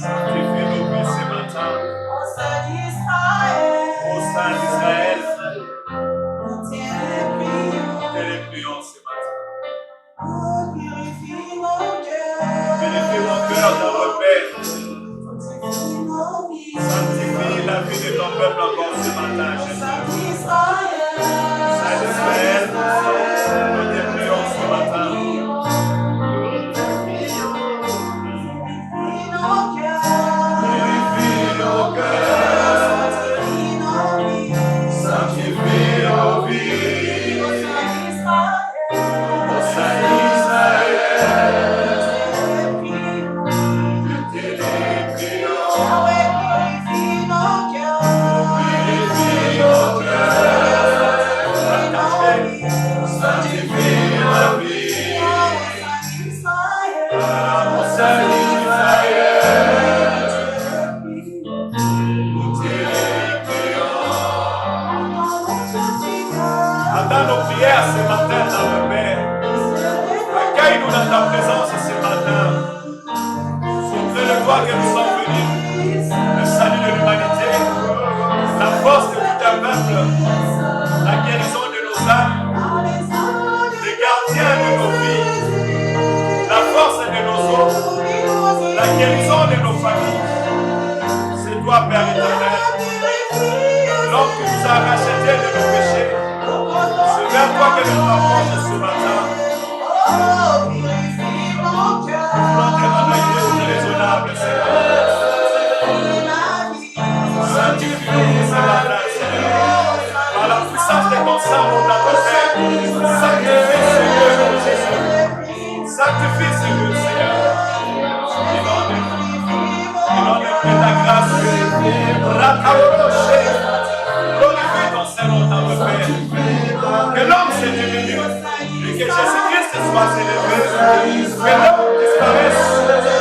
Sanctifie nos vies ce matin. Ô Saint d'Israël, nous te les prions ce matin. Purifie mon cœur dans le Père. Sanctifie la vie de ton peuple encore ce matin, Jésus. Saint d'Israël, nous te prions ce matin. Purifie nos cœurs. Sanctifie nos vies. Ô Saint d'Israël, nous te les prions. Purifie nos cœurs. Sanctifie la vie. Ô Saint d'Israël, nous te les prions. Attends nos prières ce matin dans le Père. Accueille-nous dans ta présence ce matin. Souffle de toi que nous sommes venus. Le salut de l'humanité, la force de tout un peuple, la guérison de nos âmes, le gardien de nos vies, la force de nos os, la guérison de nos familles. C'est toi, Père éternel. L'homme qui nous a rachetés de nos péchés. C'est vers toi que nous approchons ce matin. Nous te rendons déraisonnable, Seigneur. Sanctifie ce matin, Seigneur. Par la puissance de ton sang, mon Père. Sanctifie ce lieu, mon Jésus. Sanctifie ce lieu, Seigneur. Il en est fait ta grâce. Rapprocher. Glorifie ton Seigneur, dans le Père. Que l'homme se diminue et que Jésus-Christ soit élevé. Que l'homme disparaisse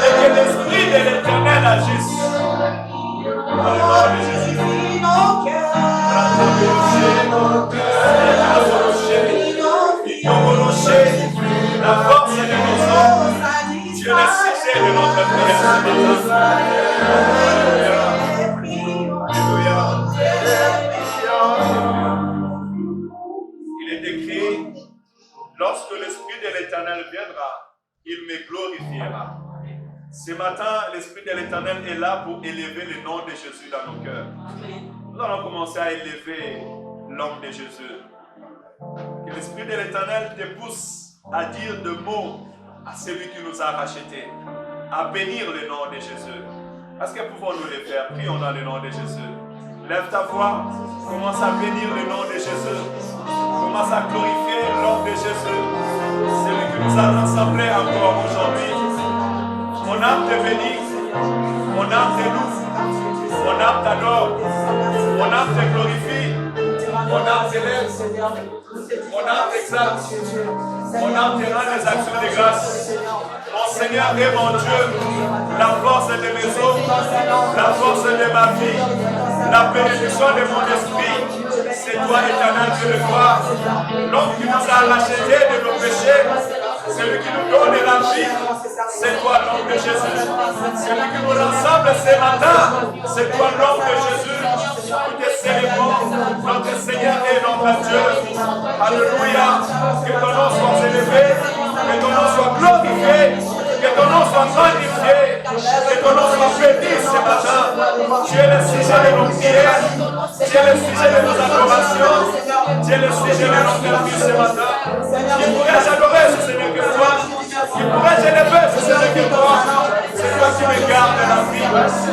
et que l'Esprit de l'Éternel agisse. Dans le nom de Jésus. La force de nos hommes. Dieu le sujet de notre prière. Alléluia. Il est écrit, lorsque l'Esprit de l'Éternel viendra, il me glorifiera. Ce matin, l'Esprit de l'Éternel est là pour élever le nom de Jésus dans nos cœurs. Nous allons commencer à élever l'homme de Jésus. Que l'Esprit de l'Éternel te pousse à dire de mots à celui qui nous a rachetés, à bénir le nom de Jésus. Est-ce que pouvons-nous le faire? Prions dans le nom de Jésus. Lève ta voix, commence à bénir le nom de Jésus. Commence à glorifier l'homme de Jésus, celui qui nous a rassemblés encore aujourd'hui. Mon âme te bénit, mon âme te loue, mon âme t'adore, mon âme te glorifie, mon âme t'élève, mon âme t'exalte, mon âme te rend des actions de grâce. Mon Seigneur est mon Dieu, la force de mes os, la force de ma vie, la bénédiction de mon esprit. C'est toi, éternel Dieu de gloire, l'homme qui nous a rachetés de nos péchés, celui qui nous donne la vie. C'est toi, l'homme de Jésus, celui qui nous rassemble ce matin. C'est toi, l'homme de Jésus. Nous te célébrons, notre Seigneur et notre Dieu. Alléluia. Que ton nom soit élevé, que ton nom soit glorifié, que ton nom soit magnifié, que ton nom soit béni ce matin. Tu es le sujet de nos prières, tu es le sujet de nos adorations, tu es le sujet de notre vie ce matin. Qui pourrait j'adorer ce Seigneur que toi? Qui pourrait j'élever ce Seigneur que toi? C'est toi qui me gardes la vie,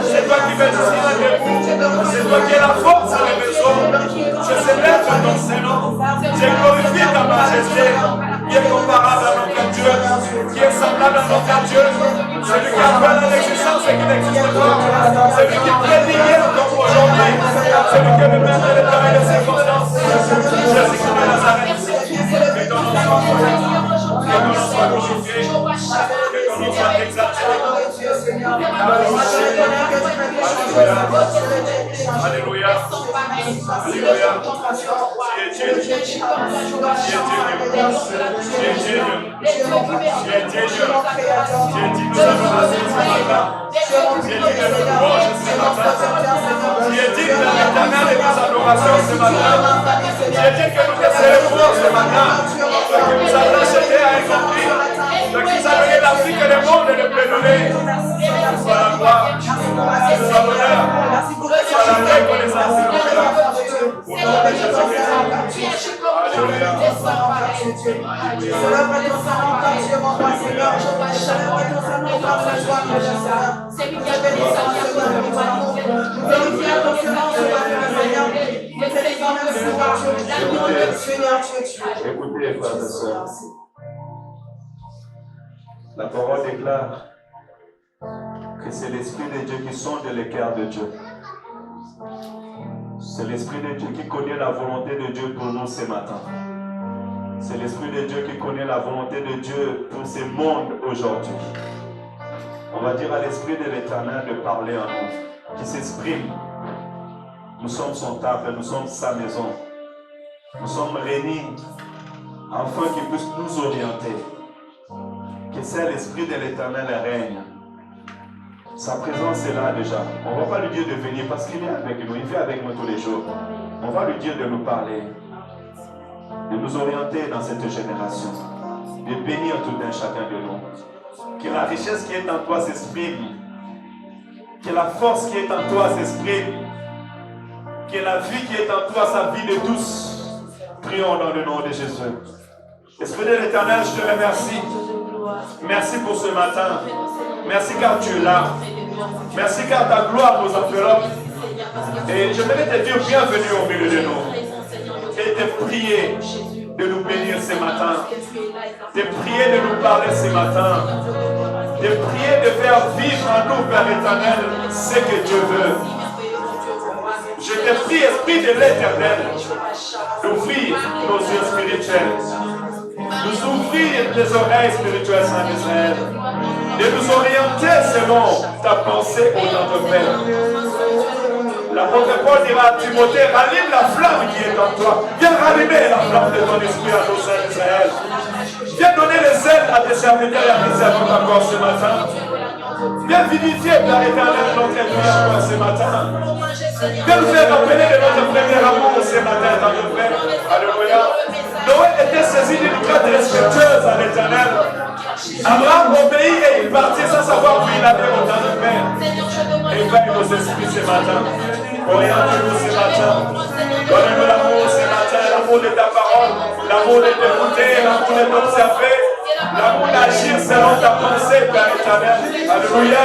c'est toi qui me tiens debout, c'est toi qui es la force de mes os. Je célèbre ton Seigneur, je glorifie ta majesté, qui est comparable à notre Dieu, qui est semblable à notre Dieu, celui qui appelle à l'existence et qui n'existe pas, celui qui prédit hier comme aujourd'hui, celui qui me permet de travailler les circonstances. Jésus-Christ de Nazareth, que ton nom soit glorifié, que ton nom soit glorifié, que ton nom soit exalté. Alléluia. Alléluia. Tu es Dieu. Tu es Dieu. Tu es Dieu. Tu es Dieu. Tu es Dieu. Tu es Dieu. Nous avons ce matin. Tu qui est digne de nos louanges ce matin, qui est digne de l'éternel et de nos adorations ce matin, qui est digne que nous te célébrons ce matin, qui nous a rachetés à accomplir, qui nous a donné la vie que le monde ne peut donner. Soit la gloire, soit l'honneur, soit la reconnaissance de nos frères. Au nom de Jésus-Christ. Alléluia. Écoutez, frères et sœurs, la parole déclare que c'est l'Esprit de Dieu qui sonde le cœur de Dieu. C'est l'Esprit de Dieu qui connaît la volonté de Dieu pour nous ce matin. C'est l'Esprit de Dieu qui connaît la volonté de Dieu pour ce monde aujourd'hui. On va dire à l'Esprit de l'Éternel de parler en nous, qui s'exprime. Nous sommes son temple, nous sommes sa maison. Nous sommes réunis afin qu'il puisse nous orienter. Que c'est l'Esprit de l'Éternel règne. Sa présence est là déjà. On ne va pas lui dire de venir parce qu'il est avec nous. Il vit avec nous tous les jours. On va lui dire de nous parler, de nous orienter dans cette génération, de bénir tout un chacun de nous. Que la richesse qui est en toi s'exprime. Que la force qui est en toi s'exprime. Que la vie qui est en toi, sa vie de tous. Prions dans le nom de Jésus. Esprit de l'Éternel, je te remercie. Merci pour ce matin. Merci car tu es là. Merci car ta gloire nous enveloppe. Et je voulais te dire bienvenue au milieu de nous. Et te prier de nous bénir ce matin. Te prier de nous parler ce matin. Te prier de faire vivre en nous, Père éternel, ce que Dieu veut. Je te prie, Esprit de l'Éternel, d'ouvrir nos yeux spirituels. Nous ouvrir les oreilles spirituelles, Saint Israël, de nous orienter selon ta pensée au nom de Père. L'apôtre Paul dira à Timothée, rallume la flamme qui est en toi. Viens rallumer la flamme de ton esprit à nous, Saint Israël. Viens donner les ailes à tes serviteurs et à tes servantes encore ce matin. Viens vivifier, Père éternel, notre vie encore ce matin. Viens nous faire rappeler de notre premier amour ce matin dans le Père. Alléluia. Noé était saisi d'une crainte respectueuse à l'Éternel. Abraham obéit et il partit sans savoir où il avait autant de paix. Éveille nos esprits ce matin. Oriente-nous ce matin. Donne-nous l'amour ce matin, l'amour de ta parole, l'amour de t'écouter, l'amour de t'observer, l'amour d'agir selon ta pensée, Père éternel. Alléluia.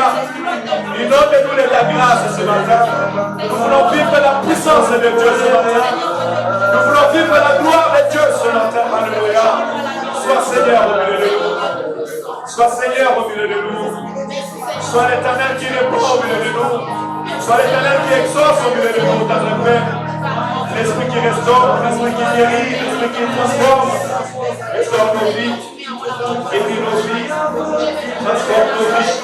Inonde-nous de ta grâce ce matin. Nous voulons vivre la puissance de Dieu ce matin. Nous voulons vivre la gloire de Dieu ce matin. Alléluia. Sois Seigneur au milieu de nous. Sois Seigneur au milieu de nous. Sois l'Éternel qui répond au milieu de nous. Sois l'Éternel qui exauce au milieu de nous, dans le Père. L'Esprit qui restaure, l'Esprit qui guérit, l'Esprit qui transforme. Restaure nos vies. Guéris nos vies. Transforme nos vies.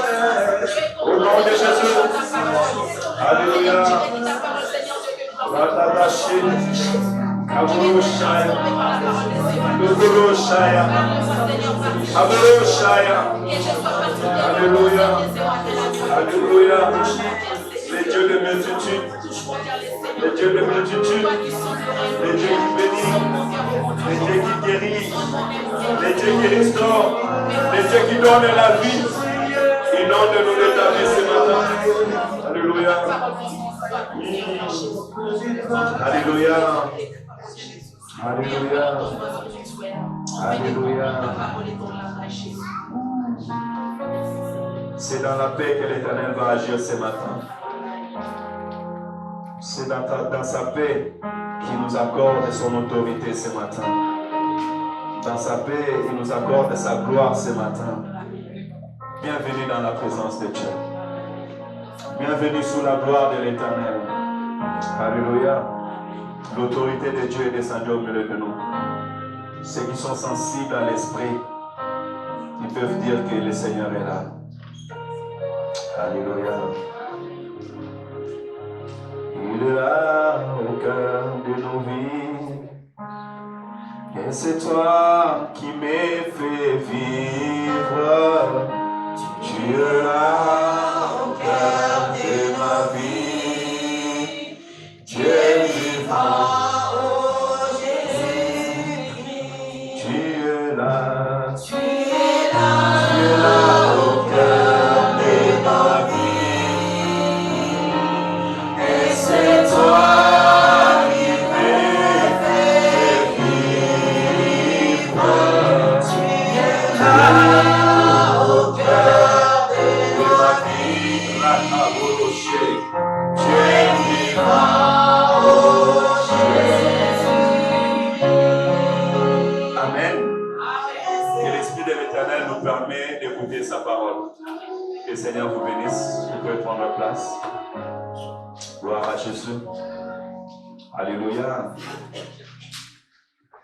Au nom de Jésus. Alléluia. Ratadashi. Aburushaya. Aburushaya. Aburushaya. Alléluia. Alléluia. Les dieux de multitude. Les dieux de multitude. Les dieux qui bénissent. Les dieux qui guérissent. Les dieux qui restaurent. Les dieux qui donnent la vie. Inonde-nous de ta vie ce matin. Alléluia. Alléluia. Alléluia. Alléluia. C'est dans la paix que l'Éternel va agir ce matin. C'est dans sa paix qu'il nous accorde son autorité ce matin. Dans sa paix, il nous accorde sa gloire ce matin. Bienvenue dans la présence de Dieu. Bienvenue sous la gloire de l'Éternel. Alléluia. L'autorité de Dieu est descendue au milieu de nous. Ceux qui sont sensibles à l'esprit, ils peuvent dire que le Seigneur est là. Alléluia. Il est là au cœur de nos vies. Et c'est toi qui m'as fait vivre. Tu es là au cœur Seigneur vous bénisse. Vous pouvez prendre place. Gloire à Jésus. Alléluia.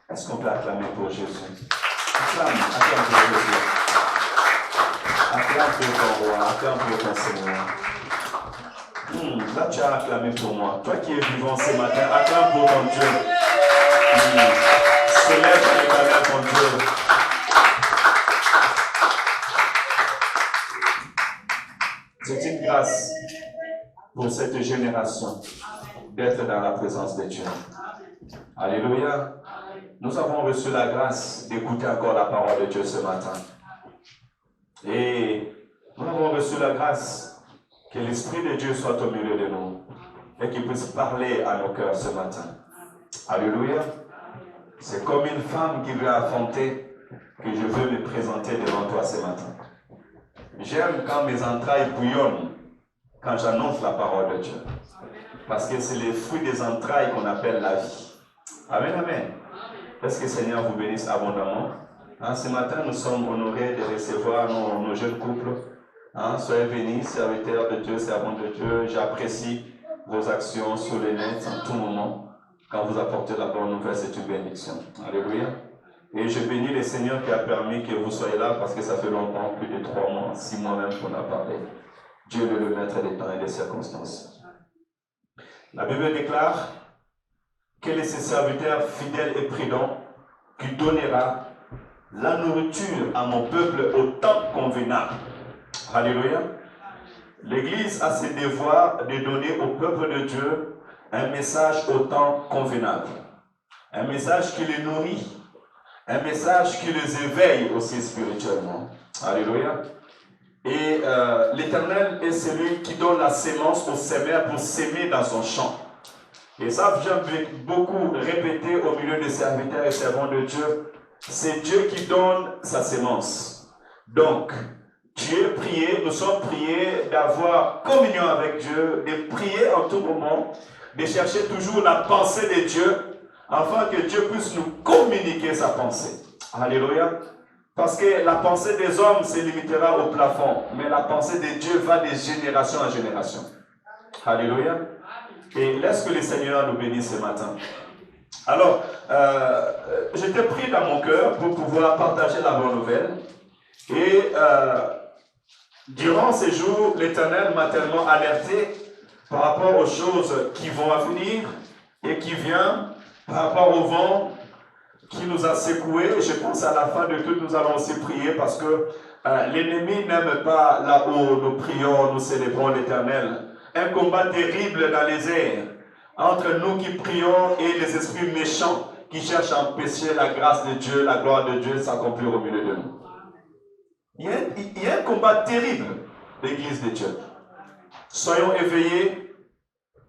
Est-ce qu'on peut acclamer pour Jésus? Acclame pour Jésus. Acclame pour ton roi, acclame pour ton Seigneur. Là, tu as acclamé pour moi. Toi qui es vivant ce matin, acclame pour ton Dieu. Célèbre et acclame ton Dieu. C'est une grâce pour cette génération d'être dans la présence de Dieu. Alléluia. Nous avons reçu la grâce d'écouter encore la parole de Dieu ce matin. Et nous avons reçu la grâce que l'Esprit de Dieu soit au milieu de nous et qu'il puisse parler à nos cœurs ce matin. Alléluia. C'est comme une femme qui veut affronter que je veux me présenter devant toi ce matin. J'aime quand mes entrailles bouillonnent quand j'annonce la parole de Dieu. Parce que c'est les fruits des entrailles qu'on appelle la vie. Amen, amen. Est-ce que le Seigneur vous bénisse abondamment? Ce matin, nous sommes honorés de recevoir nos jeunes couples. Soyez bénis, serviteurs de Dieu, servants de Dieu. J'apprécie vos actions sur les nets en tout moment. Quand vous apportez la bonne nouvelle, c'est une bénédiction. Alléluia. Et je bénis le Seigneur qui a permis que vous soyez là parce que ça fait longtemps, plus de 3 mois, 6 mois même qu'on a parlé. Dieu est le maître des temps et des circonstances. La Bible déclare quel est ce serviteur fidèle et prudent qui donnera la nourriture à mon peuple au temps convenable. Alléluia. L'Église a ce devoir de donner au peuple de Dieu un message au temps convenable. Un message qui les nourrit. Un message qui les éveille aussi spirituellement. Alléluia. Et l'Éternel est celui qui donne la sémence au semeur pour s'aimer dans son champ. Et ça, j'aime beaucoup répéter au milieu des serviteurs et servants de Dieu. C'est Dieu qui donne sa sémence. Donc, Dieu prié, nous sommes priés d'avoir communion avec Dieu, de prier en tout moment, de chercher toujours la pensée de Dieu, afin que Dieu puisse nous communiquer sa pensée. Alléluia. Parce que la pensée des hommes se limitera au plafond, mais la pensée de Dieu va de génération en génération. Alléluia. Et laisse que le Seigneur nous bénisse ce matin. Alors, j'étais pris dans mon cœur pour pouvoir partager la bonne nouvelle. Et durant ces jours, l'Éternel m'a tellement alerté par rapport aux choses qui vont à venir et qui viennent, par rapport au vent qui nous a secoués. Je pense à la fin de tout, nous allons aussi prier parce que l'ennemi n'aime pas là où nous prions, nous célébrons l'Éternel. Un combat terrible dans les airs entre nous qui prions et les esprits méchants qui cherchent à empêcher la grâce de Dieu, la gloire de Dieu s'accomplir au milieu de nous. Il y a un combat terrible, l'Église de Dieu. Soyons éveillés,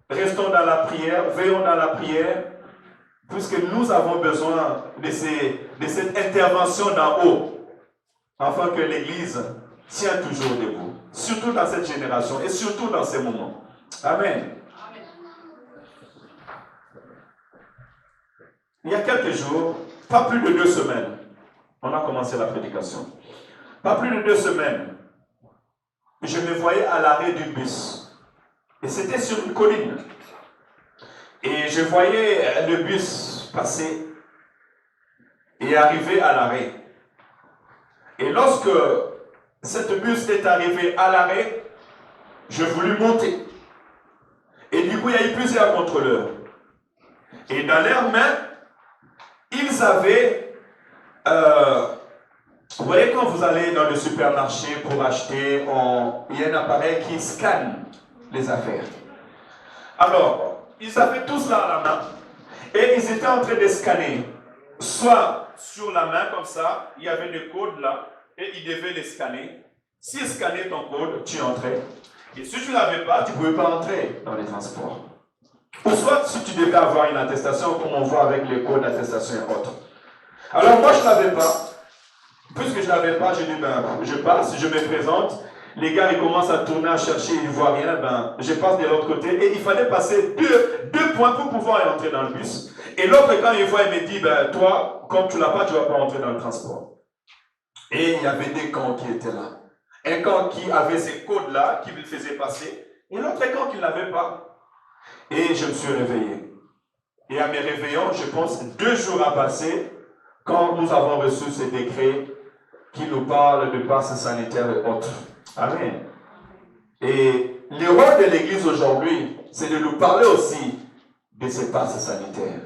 restons dans la prière, veillons dans la prière, puisque nous avons besoin de cette intervention d'en haut, afin que l'Église tienne toujours debout, surtout dans cette génération et surtout dans ces moments. Amen. Il y a quelques jours, pas plus de 2 semaines, on a commencé la prédication. Pas plus de 2 semaines, je me voyais à l'arrêt du bus. Et c'était sur une colline. Et je voyais le bus passer et arriver à l'arrêt. Et lorsque cette bus est arrivée à l'arrêt, je voulus monter. Et du coup, il y a eu plusieurs contrôleurs. Et dans leurs mains, ils avaient... vous voyez, quand vous allez dans le supermarché pour acheter, il y a un appareil qui scanne les affaires. Alors, ils avaient tous là à la main et ils étaient en train de scanner. Soit sur la main comme ça, il y avait des codes là et ils devaient les scanner. S'ils scannaient ton code, tu entrais. Et si tu ne l'avais pas, tu ne pouvais pas entrer dans les transports. Ou soit si tu devais avoir une attestation, comme on voit avec les codes d'attestation et autres. Alors moi je ne l'avais pas. Puisque je ne l'avais pas, je dis, je passe, je me présente. Les gars, ils commencent à tourner, à chercher, ils ne voient rien. Je passe de l'autre côté. Et il fallait passer deux points pour pouvoir entrer dans le bus. Et l'autre, quand il voit, il me dit, toi, comme tu ne l'as pas, tu ne vas pas entrer dans le transport. Et il y avait des camps qui étaient là. Un camp qui avait ces codes-là, qui le faisait passer, et l'autre camp qui ne l'avait pas. Et je me suis réveillé. Et à mes réveillons, je pense 2 jours à passer, quand nous avons reçu ce décret qui nous parle de passe sanitaire et autres. Amen. Et le rôle de l'Église aujourd'hui, c'est de nous parler aussi de ces passes sanitaires.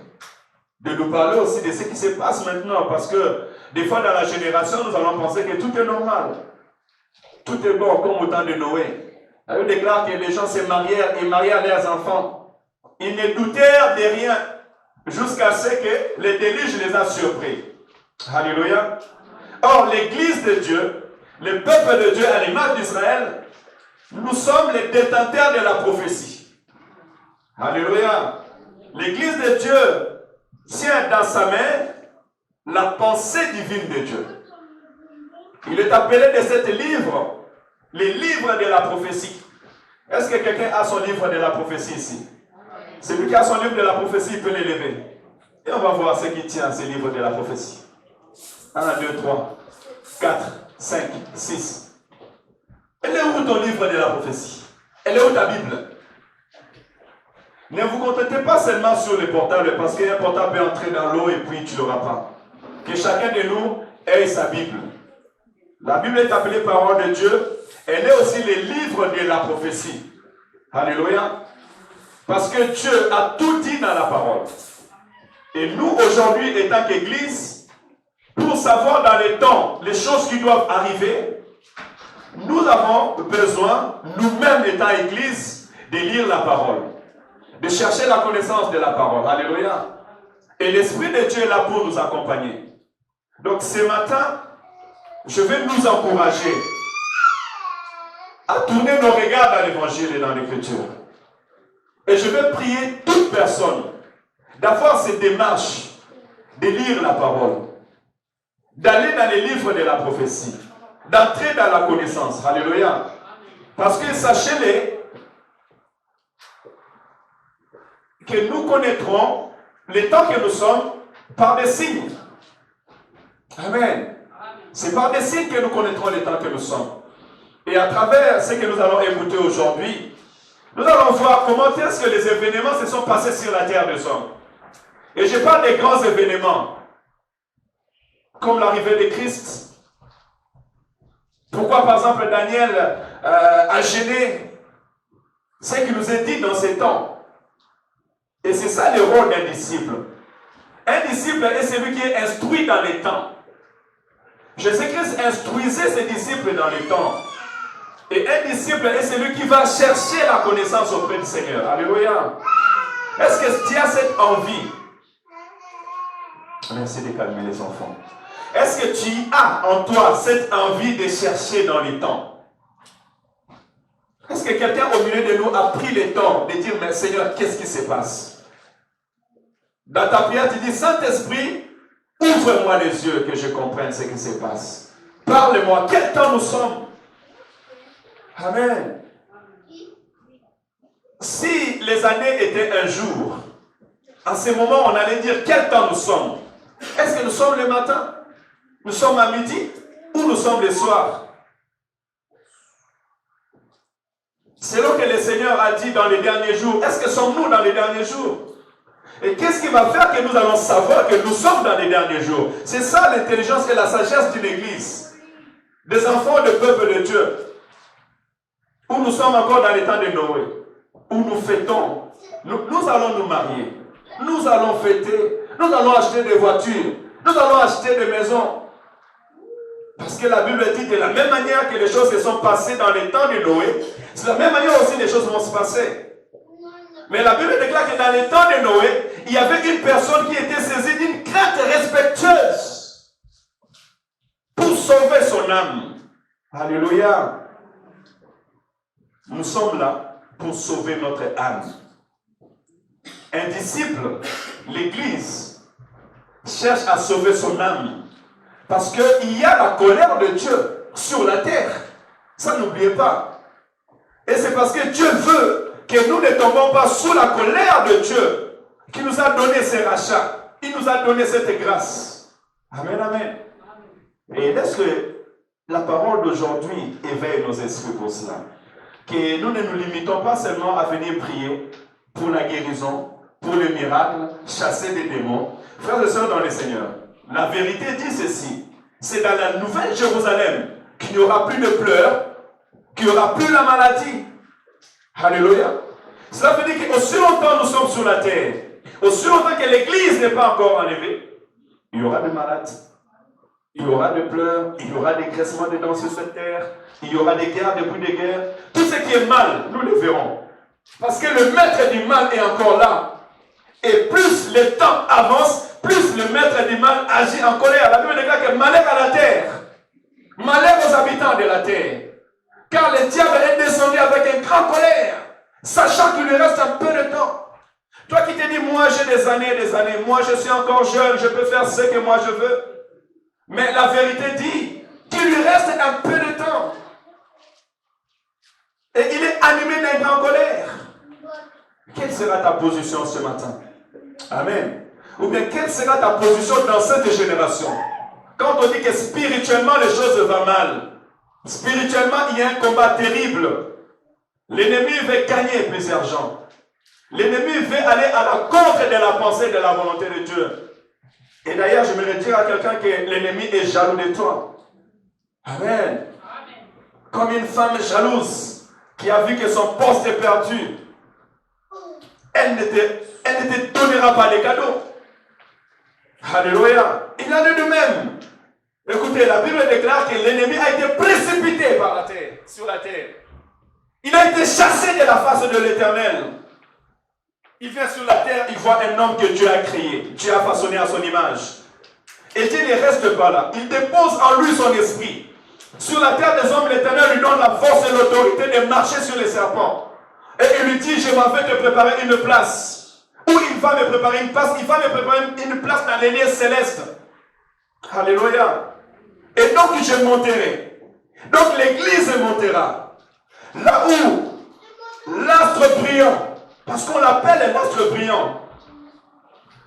De nous parler aussi de ce qui se passe maintenant. Parce que des fois dans la génération, nous allons penser que tout est normal. Tout est bon comme au temps de Noé. La Bible déclare que les gens se marièrent et marièrent leurs enfants. Ils ne doutèrent de rien jusqu'à ce que le déluge les a surpris. Alléluia. Or, l'Église de Dieu, le peuple de Dieu à l'image d'Israël, nous sommes les détenteurs de la prophétie. Alléluia. L'Église de Dieu tient dans sa main la pensée divine de Dieu. Il est appelé de cet livre, les livres de la prophétie. Est-ce que quelqu'un a son livre de la prophétie ici? Celui qui a son livre de la prophétie, il peut l'élever. Et on va voir ce qui tient ces livres de la prophétie. 1, 2, 3, 4, 5, 6. Elle est où ton livre de la prophétie? Elle est où ta Bible? Ne vous contentez pas seulement sur les portables, parce qu'un portable peut entrer dans l'eau et puis tu ne l'auras pas. Que chacun de nous ait sa Bible. La Bible est appelée parole de Dieu. Elle est aussi le livre de la prophétie. Alléluia. Parce que Dieu a tout dit dans la parole. Et nous, aujourd'hui, étant qu'Église, pour savoir dans les temps les choses qui doivent arriver, nous avons besoin, nous-mêmes étant Église, de lire la parole. De chercher la connaissance de la parole. Alléluia. Et l'Esprit de Dieu est là pour nous accompagner. Donc ce matin, je vais nous encourager à tourner nos regards dans l'Évangile et dans l'Écriture. Et je vais prier toute personne d'avoir cette démarche de lire la parole, d'aller dans les livres de la prophétie, d'entrer dans la connaissance. Alléluia. Parce que sachez-le, que nous connaîtrons les temps que nous sommes par des signes. Amen. C'est par des signes que nous connaîtrons les temps que nous sommes. Et à travers ce que nous allons écouter aujourd'hui, nous allons voir comment est-ce que les événements se sont passés sur la terre des hommes. Et je parle des grands événements, comme l'arrivée de Christ. Pourquoi, par exemple, Daniel a gêné ce qui nous est dit dans ces temps. Et c'est ça le rôle d'un disciple. Un disciple est celui qui est instruit dans les temps. Jésus-Christ instruisait ses disciples dans les temps. Et un disciple est celui qui va chercher la connaissance auprès du Seigneur. Alléluia. Est-ce que tu as cette envie? Merci de calmer les enfants. Est-ce que tu as en toi cette envie de chercher dans les temps? Est-ce que quelqu'un au milieu de nous a pris le temps de dire, mais Seigneur, qu'est-ce qui se passe? Dans ta prière, tu dis, Saint-Esprit, ouvre-moi les yeux que je comprenne ce qui se passe. Parle-moi, quel temps nous sommes? Amen. Si les années étaient un jour, en ce moment, on allait dire quel temps nous sommes. Est-ce que nous sommes le matin? Nous sommes à midi? Ou nous sommes le soir? Selon que le Seigneur a dit dans les derniers jours, est-ce que sommes-nous dans les derniers jours? Et qu'est-ce qui va faire que nous allons savoir que nous sommes dans les derniers jours? C'est ça l'intelligence et la sagesse d'une église. Des enfants du peuple de Dieu. Où nous sommes encore dans les temps de Noé. Où nous fêtons. Nous allons nous marier. Nous allons fêter. Nous allons acheter des voitures. Nous allons acheter des maisons. Parce que la Bible dit de la même manière que les choses se sont passées dans les temps de Noé, c'est de la même manière aussi les choses vont se passer. Mais la Bible déclare que dans les temps de Noé, il y avait une personne qui était saisie d'une crainte respectueuse pour sauver son âme. Alléluia. Nous sommes là pour sauver notre âme. Un disciple, l'Église, cherche à sauver son âme. Parce qu'il y a la colère de Dieu sur la terre. Ça, n'oubliez pas. Et c'est parce que Dieu veut que nous ne tombons pas sous la colère de Dieu qui nous a donné ces rachats. Il nous a donné cette grâce. Amen, amen. Et laisse que la parole d'aujourd'hui éveille nos esprits pour cela. Que nous ne nous limitons pas seulement à venir prier pour la guérison, pour le miracle, chasser des démons. Frères et sœurs dans le Seigneur, la vérité dit ceci. C'est dans la nouvelle Jérusalem qu'il n'y aura plus de pleurs, qu'il n'y aura plus la maladie. Alléluia. Cela veut dire qu'aussi longtemps nous sommes sur la terre, aussi longtemps que l'Église n'est pas encore enlevée, il y aura des maladies, il y aura des pleurs, il y aura des graissements de dents sur cette terre, il y aura des guerres, des bruits de guerre. Tout ce qui est mal, nous le verrons. Parce que le maître du mal est encore là. Et plus le temps avance, plus le maître du mal agit en colère. La Bible déclare que malheur à la terre, malheur aux habitants de la terre. Car le diable est descendu avec une grande colère, sachant qu'il lui reste un peu de temps. Toi qui te dis, moi j'ai des années, moi je suis encore jeune, je peux faire ce que moi je veux. Mais la vérité dit qu'il lui reste un peu de temps. Et il est animé d'une grande colère. Quelle sera ta position ce matin? Amen. Ou bien quelle sera ta position dans cette génération? Quand on dit que spirituellement les choses vont mal, spirituellement il y a un combat terrible. L'ennemi veut gagner plusieurs gens. L'ennemi veut aller à la contre de la pensée de la volonté de Dieu. Et d'ailleurs, je me dire à quelqu'un que l'ennemi est jaloux de toi. Amen. Comme une femme jalouse qui a vu que son poste est perdu. Elle ne te donnera pas les cadeaux. Alléluia. Il en est de même. Écoutez, la Bible déclare que l'ennemi a été précipité par la terre, sur la terre. Il a été chassé de la face de l'Éternel. Il vient sur la terre, il voit un homme que Dieu a créé. Dieu a façonné à son image. Et Dieu ne reste pas là. Il dépose en lui son esprit. Sur la terre des hommes, l'Éternel lui donne la force et l'autorité de marcher sur les serpents. Et il lui dit, je m'en vais te préparer une place. Où il va me préparer une place? Il va me préparer une place dans les lieux célestes. Alléluia. Et donc je monterai. Donc l'église montera. Là où l'astre brillant, parce qu'on l'appelle l'astre brillant.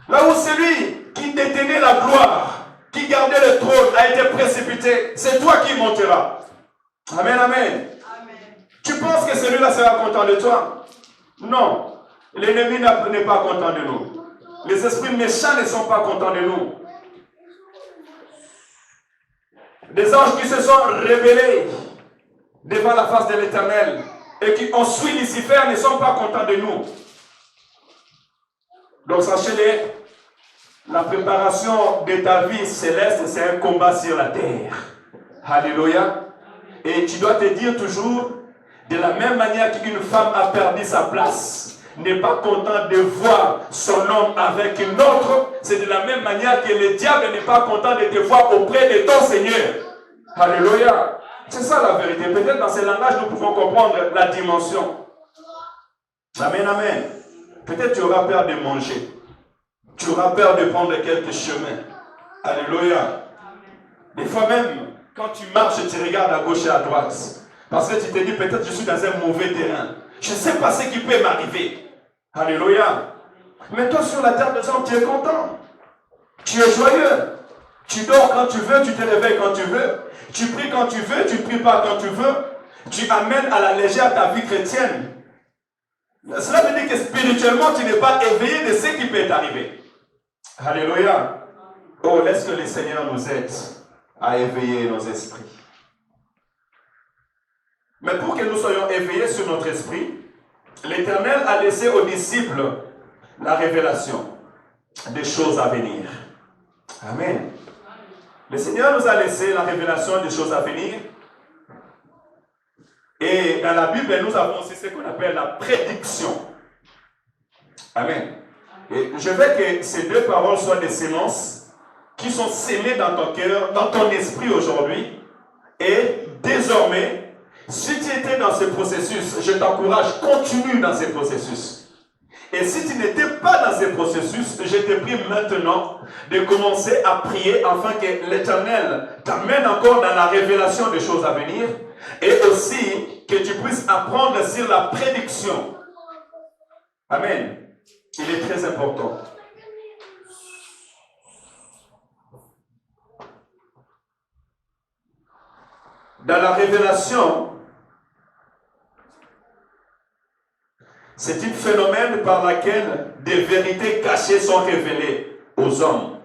Là où celui qui détenait la gloire, qui gardait le trône, a été précipité, c'est toi qui monteras. Amen, amen. Tu penses que celui-là sera content de toi? Non. L'ennemi n'est pas content de nous. Les esprits méchants ne sont pas contents de nous. Des anges qui se sont rebellés devant la face de l'Éternel et qui ont suivi Lucifer ne sont pas contents de nous. Donc sachez-le, la préparation de ta vie céleste, c'est un combat sur la terre. Alléluia. Et tu dois te dire toujours, de la même manière qu'une femme a perdu sa place, n'est pas content de voir son homme avec une autre, c'est de la même manière que le diable n'est pas content de te voir auprès de ton Seigneur. Alléluia. C'est ça la vérité. Peut-être dans ce langage, nous pouvons comprendre la dimension. Amen, amen. Peut-être tu auras peur de manger. Tu auras peur de prendre quelques chemins. Alléluia. Des fois même, quand tu marches, tu regardes à gauche et à droite. Parce que tu te dis, peut-être je suis dans un mauvais terrain. Je ne sais pas ce qui peut m'arriver. Alléluia. Mais toi, sur la terre des hommes, tu es content. Tu es joyeux. Tu dors quand tu veux, tu te réveilles quand tu veux. Tu pries quand tu veux, tu ne pries pas quand tu veux. Tu amènes à la légère ta vie chrétienne. Cela veut dire que spirituellement, tu n'es pas éveillé de ce qui peut t'arriver. Alléluia. Oh, laisse que le Seigneur nous aide à éveiller nos esprits. Mais pour que nous soyons éveillés sur notre esprit, l'Éternel a laissé aux disciples la révélation des choses à venir. Amen. Le Seigneur nous a laissé la révélation des choses à venir. Et dans la Bible, nous avons aussi ce qu'on appelle la prédiction. Amen. Et je veux que ces deux paroles soient des semences qui sont semées dans ton cœur, dans ton esprit aujourd'hui. Et désormais, si tu étais dans ce processus, je t'encourage, continue dans ce processus. Et si tu n'étais pas dans ce processus, je te prie maintenant de commencer à prier afin que l'Éternel t'amène encore dans la révélation des choses à venir et aussi que tu puisses apprendre sur la prédiction. Amen. Il est très important. Dans la révélation, c'est un phénomène par lequel des vérités cachées sont révélées aux hommes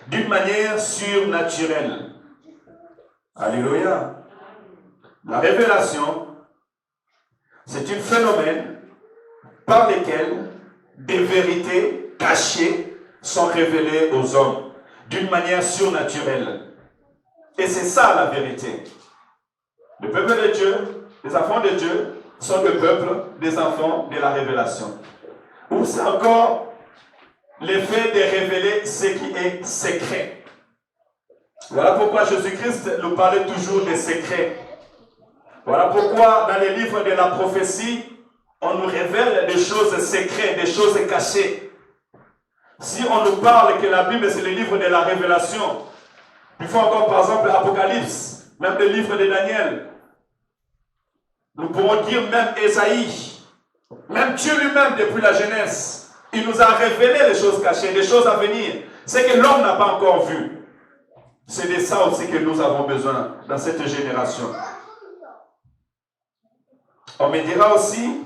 d'une manière surnaturelle. Alléluia. La révélation, c'est un phénomène par lequel des vérités cachées sont révélées aux hommes d'une manière surnaturelle. Et c'est ça la vérité. Le peuple de Dieu, les enfants de Dieu, sont le peuple des enfants de la révélation. Ou c'est encore l'effet de révéler ce qui est secret. Voilà pourquoi Jésus-Christ nous parlait toujours des secrets. Voilà pourquoi dans les livres de la prophétie, on nous révèle des choses secrètes, des choses cachées. Si on nous parle que la Bible c'est le livre de la révélation, il faut encore par exemple l'Apocalypse, même le livre de Daniel. Nous pourrons dire même Ésaïe, même Dieu lui-même depuis la Genèse, il nous a révélé les choses cachées, les choses à venir, ce que l'homme n'a pas encore vu. C'est de ça aussi que nous avons besoin dans cette génération. On me dira aussi,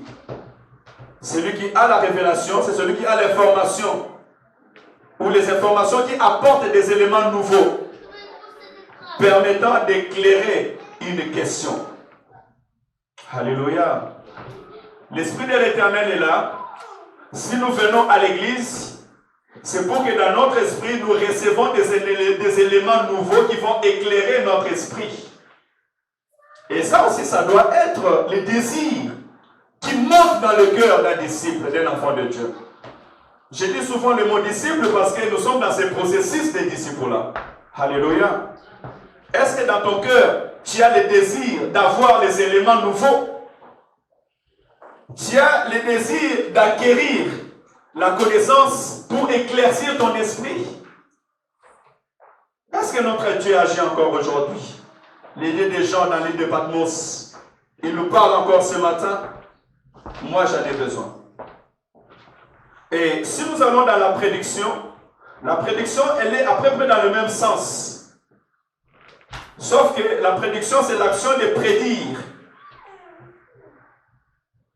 celui qui a la révélation, c'est celui qui a l'information, ou les informations qui apportent des éléments nouveaux, permettant d'éclairer une question. Alléluia. L'Esprit de l'Éternel est là. Si nous venons à l'église, c'est pour que dans notre esprit, nous recevons des éléments nouveaux qui vont éclairer notre esprit. Et ça aussi, ça doit être le désir qui monte dans le cœur d'un disciple, d'un enfant de Dieu. Je dis souvent le mot disciple parce que nous sommes dans ce processus des disciples-là. Alléluia. Est-ce que dans ton cœur, tu as le désir d'avoir les éléments nouveaux? Tu as le désir d'acquérir la connaissance pour éclaircir ton esprit? Est-ce que notre Dieu agit encore aujourd'hui? L'idée des gens dans l'île de Patmos, il nous parle encore ce matin. Moi, j'en ai besoin. Et si nous allons dans la prédiction, elle est à peu près dans le même sens. Sauf que la prédiction, c'est l'action de prédire.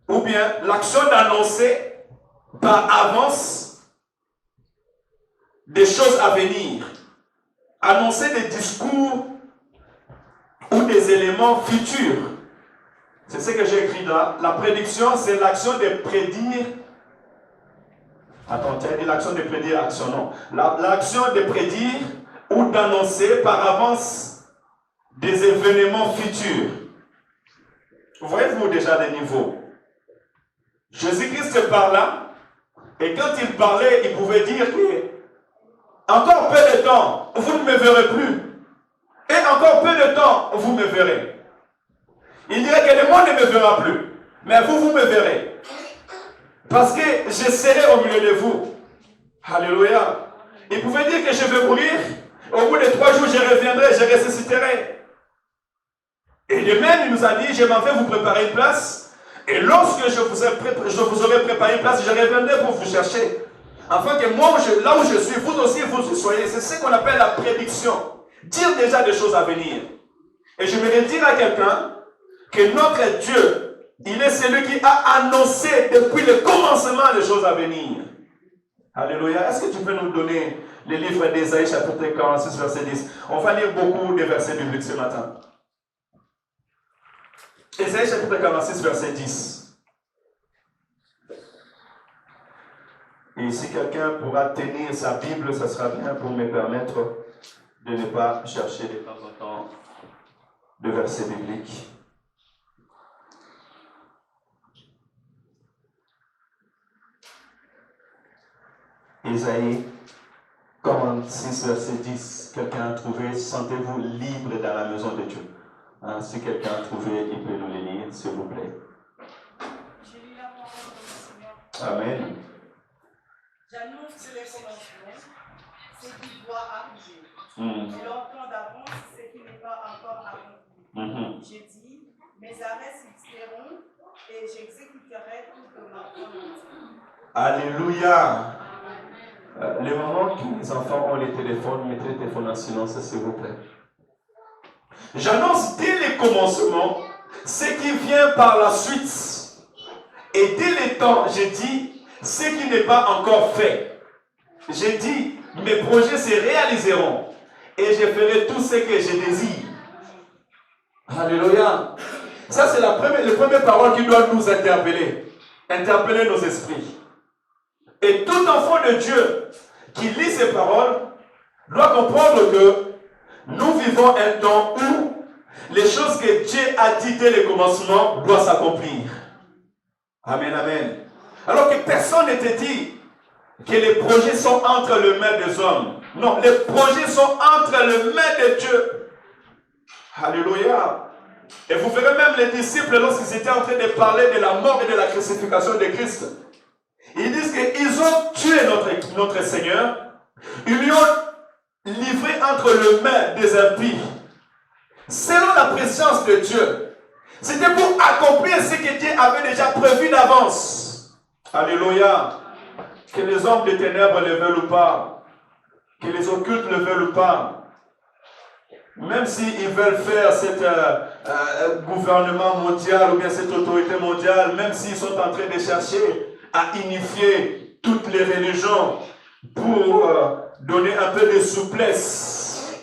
Ou bien l'action d'annoncer par avance des choses à venir. Annoncer des discours ou des éléments futurs. C'est ce que j'ai écrit là. La prédiction, c'est l'action de prédire. Attends, tu as dit l'action de prédire, action, non. L'action de prédire ou d'annoncer par avance des événements futurs. Voyez-vous déjà les niveaux? Jésus-Christ parla, et quand il parlait, il pouvait dire que encore peu de temps, vous ne me verrez plus. Et encore peu de temps, vous me verrez. Il dirait que le monde ne me verra plus. Mais vous, vous me verrez. Parce que je serai au milieu de vous. Alléluia. Il pouvait dire que je vais mourir. Au bout de 3 jours, je reviendrai, je ressusciterai. Et de même, il nous a dit, je m'en vais vous préparer une place. Et lorsque je vous aurai préparé une place, je reviendrai pour vous chercher. Afin que moi, là où je suis, vous aussi, vous y soyez. C'est ce qu'on appelle la prédiction. Dire déjà des choses à venir. Et je vais dire à quelqu'un que notre Dieu, il est celui qui a annoncé depuis le commencement les choses à venir. Alléluia. Est-ce que tu peux nous donner le livre d'Ésaïe chapitre 46 verset 10? On va lire beaucoup de versets bibliques ce matin. Ésaïe chapitre 46 verset 10. Et si quelqu'un pourra tenir sa Bible, ça sera bien pour me permettre de ne pas chercher de temps en temps de versets bibliques. Ésaïe 46 verset 10. Quelqu'un a trouvé? Sentez-vous libre dans la maison de Dieu. Hein, si quelqu'un a trouvé, il peut nous les lire, s'il vous plaît. J'ai lu la parole du Seigneur. Amen. J'annonce les commencements, ce qui doit arriver. Et leur plan d'avance, ce qui n'est pas encore accompli. J'ai dit, mes arrêts subsisteront et j'exécuterai tout de ma volonté. Alléluia. Le moment que les enfants ont les téléphones, mettez le téléphone en silence, s'il vous plaît. J'annonce dès les commencements ce qui vient par la suite. Et dès les temps, j'ai dit ce qui n'est pas encore fait. J'ai dit, mes projets se réaliseront et je ferai tout ce que je désire. Alléluia. Ça, c'est la première parole qui doit nous interpeller nos esprits. Et tout enfant de Dieu qui lit ces paroles doit comprendre que nous vivons un temps où les choses que Dieu a dit dès le commencement doivent s'accomplir. Amen, amen. Alors que personne ne te dit que les projets sont entre les mains des hommes. Non, les projets sont entre les mains de Dieu. Alléluia. Et vous verrez même les disciples lorsqu'ils étaient en train de parler de la mort et de la crucifixion de Christ. Ils disent qu'ils ont tué notre Seigneur. Ils lui ont livré entre les mains des impies. Selon la préscience de Dieu. C'était pour accomplir ce que Dieu avait déjà prévu d'avance. Alléluia. Que les hommes des ténèbres le veulent ou pas. Que les occultes le veulent ou pas. Même s'ils veulent faire ce gouvernement mondial ou bien cette autorité mondiale, même s'ils sont en train de chercher à unifier toutes les religions pour donner un peu de souplesse,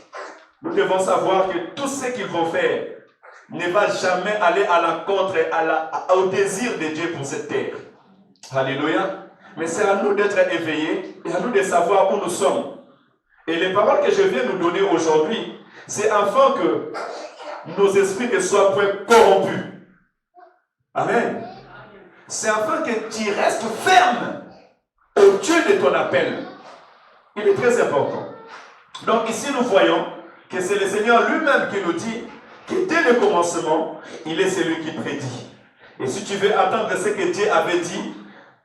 nous devons savoir que tout ce qu'ils vont faire ne va jamais aller à l'encontre au désir de Dieu pour cette terre. Alléluia. Mais c'est à nous d'être éveillés et à nous de savoir où nous sommes. Et les paroles que je viens nous donner aujourd'hui, c'est afin que nos esprits ne soient point corrompus. Amen. C'est afin que tu restes ferme au Dieu de ton appel. Il est très important. Donc ici nous voyons que c'est le Seigneur lui-même qui nous dit que dès le commencement, il est celui qui prédit. Et si tu veux attendre ce que Dieu avait dit,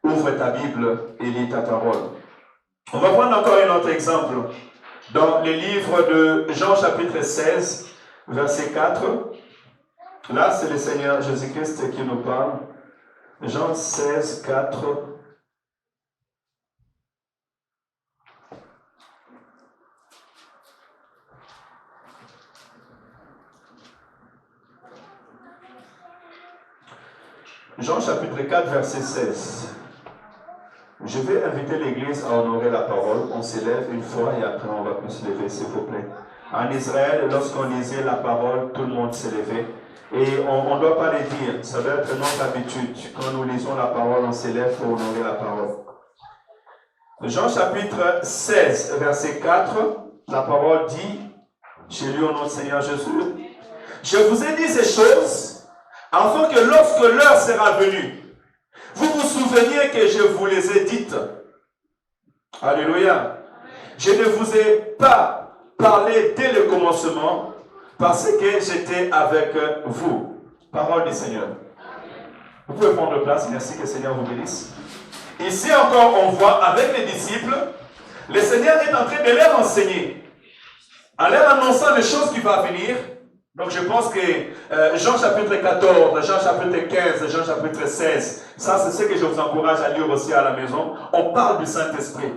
ouvre ta Bible et lis ta parole. On va prendre encore un autre exemple. Dans le livre de Jean chapitre 16, verset 4. Là, c'est le Seigneur Jésus-Christ qui nous parle. Jean 16, 4. Jean chapitre 4, verset 16. Je vais inviter l'Église à honorer la parole. On s'élève une fois et après on va se lever, s'il vous plaît. En Israël, lorsqu'on lisait la parole, tout le monde s'est levé. Et on ne doit pas le dire. Ça doit être notre habitude. Quand nous lisons la parole, on s'élève pour honorer la parole. Jean chapitre 16, verset 4. La parole dit, j'ai lu au nom du Seigneur Jésus, je vous ai dit ces choses, afin que lorsque l'heure sera venue, vous vous souveniez que je vous les ai dites. Alléluia. Je ne vous ai pas parlé dès le commencement parce que j'étais avec vous. Parole du Seigneur. Vous pouvez prendre place. Merci, que le Seigneur vous bénisse. Ici encore, on voit avec les disciples, le Seigneur est en train de leur enseigner, en leur annonçant les choses qui vont venir. Donc je pense que Jean chapitre 14, Jean chapitre 15, Jean chapitre 16, ça c'est ce que je vous encourage à lire aussi à la maison. On parle du Saint-Esprit.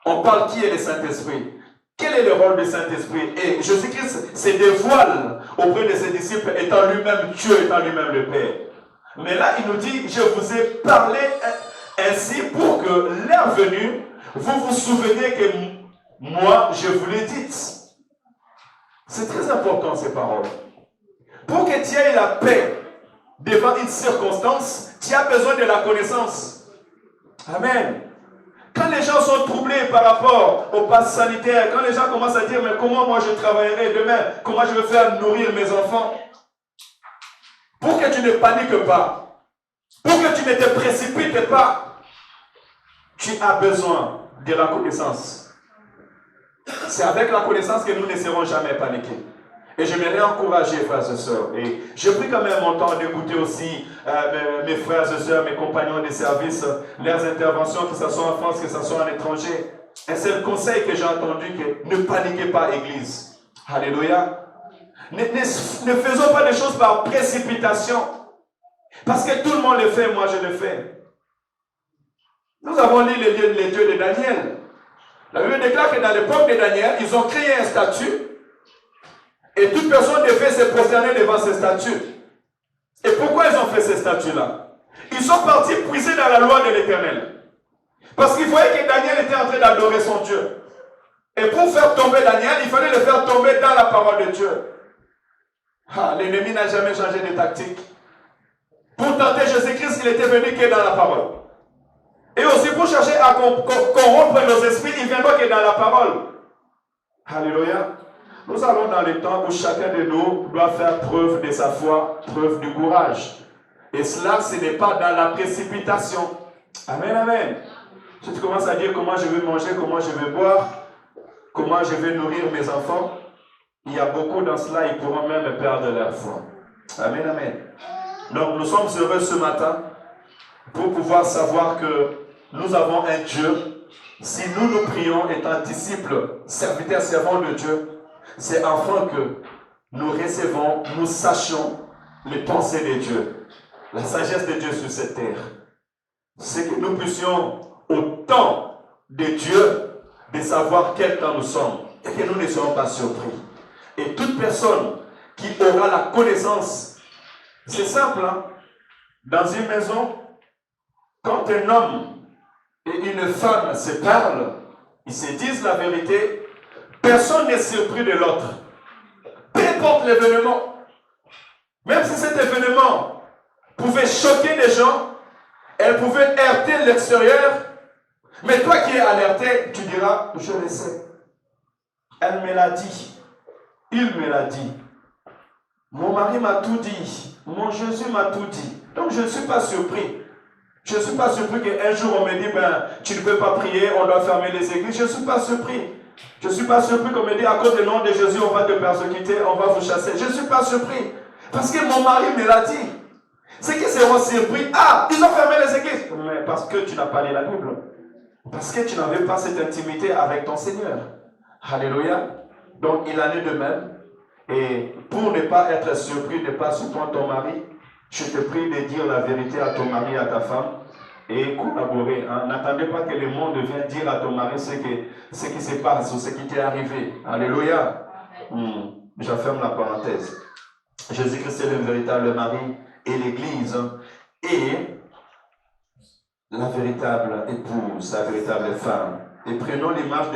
On parle qui est le Saint-Esprit. Quel est le rôle du Saint-Esprit? Et Jésus-Christ se dévoile auprès de ses disciples étant lui-même Dieu, étant lui-même le Père. Mais là il nous dit, je vous ai parlé ainsi pour que l'heure venue, vous vous souveniez que moi je vous l'ai dit. C'est très important ces paroles. Pour que tu aies la paix devant une circonstance, tu as besoin de la connaissance. Amen. Quand les gens sont troublés par rapport au pass sanitaire, quand les gens commencent à dire, mais comment moi je travaillerai demain, comment je vais faire nourrir mes enfants, pour que tu ne paniques pas, pour que tu ne te précipites pas, tu as besoin de la connaissance. C'est avec la connaissance que nous ne serons jamais paniqués. Et j'aimerais encourager, frères et sœurs. Et je pris quand même mon temps d'écouter aussi mes frères et sœurs, mes compagnons de service, leurs interventions, que ce soit en France, que ce soit en étranger. Et c'est le conseil que j'ai entendu, que ne paniquez pas, Église. Alléluia. Ne faisons pas des choses par précipitation. Parce que tout le monde le fait, moi je le fais. Nous avons lu les dieux de Daniel. La Bible déclare que dans l'époque de Daniel, ils ont créé un statut. Et toute personne devait se prosterner devant ces statues. Et pourquoi ils ont fait ces statues-là? Ils sont partis puiser dans la loi de l'Éternel. Parce qu'ils voyaient que Daniel était en train d'adorer son Dieu. Et pour faire tomber Daniel, il fallait le faire tomber dans la parole de Dieu. L'ennemi n'a jamais changé de tactique. Pour tenter Jésus-Christ, il était venu que dans la parole. Et aussi pour chercher à corrompre nos esprits, il viendra que dans la parole. Alléluia. Nous allons dans le temps où chacun de nous doit faire preuve de sa foi, preuve du courage. Et cela, ce n'est pas dans la précipitation. Amen, amen. Si tu commences à dire comment je vais manger, comment je vais boire, comment je vais nourrir mes enfants, il y a beaucoup dans cela, ils pourront même perdre leur foi. Amen, amen. Donc nous sommes heureux ce matin pour pouvoir savoir que nous avons un Dieu. Si nous nous prions étant disciples, serviteurs, servants de Dieu, c'est afin que nous recevons, nous sachions les pensées de Dieu, la sagesse de Dieu sur cette terre. C'est que nous puissions, au temps de Dieu, de savoir quel temps nous sommes et que nous ne soyons pas surpris. Et toute personne qui aura la connaissance, c'est simple, hein? Dans une maison, quand un homme et une femme se parlent, ils se disent la vérité, personne n'est surpris de l'autre. Peu importe l'événement, même si cet événement pouvait choquer les gens, elle pouvait heurter l'extérieur, mais toi qui es alerté, tu diras, je le sais. Elle me l'a dit. Il me l'a dit. Mon mari m'a tout dit. Mon Jésus m'a tout dit. Donc je ne suis pas surpris. Je ne suis pas surpris qu'un jour on me dit, tu ne peux pas prier, on doit fermer les églises. Je ne suis pas surpris. Je ne suis pas surpris qu'on me dise, à cause du nom de Jésus, on va te persécuter, on va vous chasser. Je ne suis pas surpris. Parce que mon mari me l'a dit. Ceux qui seront surpris, ils ont fermé les églises. Mais parce que tu n'as pas lu la Bible. Parce que tu n'avais pas cette intimité avec ton Seigneur. Alléluia. Donc il en est de même. Et pour ne pas être surpris, ne pas surprendre ton mari, je te prie de dire la vérité à ton mari, à ta femme, et collaborer. Hein. N'attendez pas que le monde vienne dire à ton mari ce qui se passe ou ce qui t'est arrivé. Alléluia. Je ferme la parenthèse. Jésus-Christ est le véritable mari et l'Église et la véritable épouse, la véritable femme. Et prenons l'image de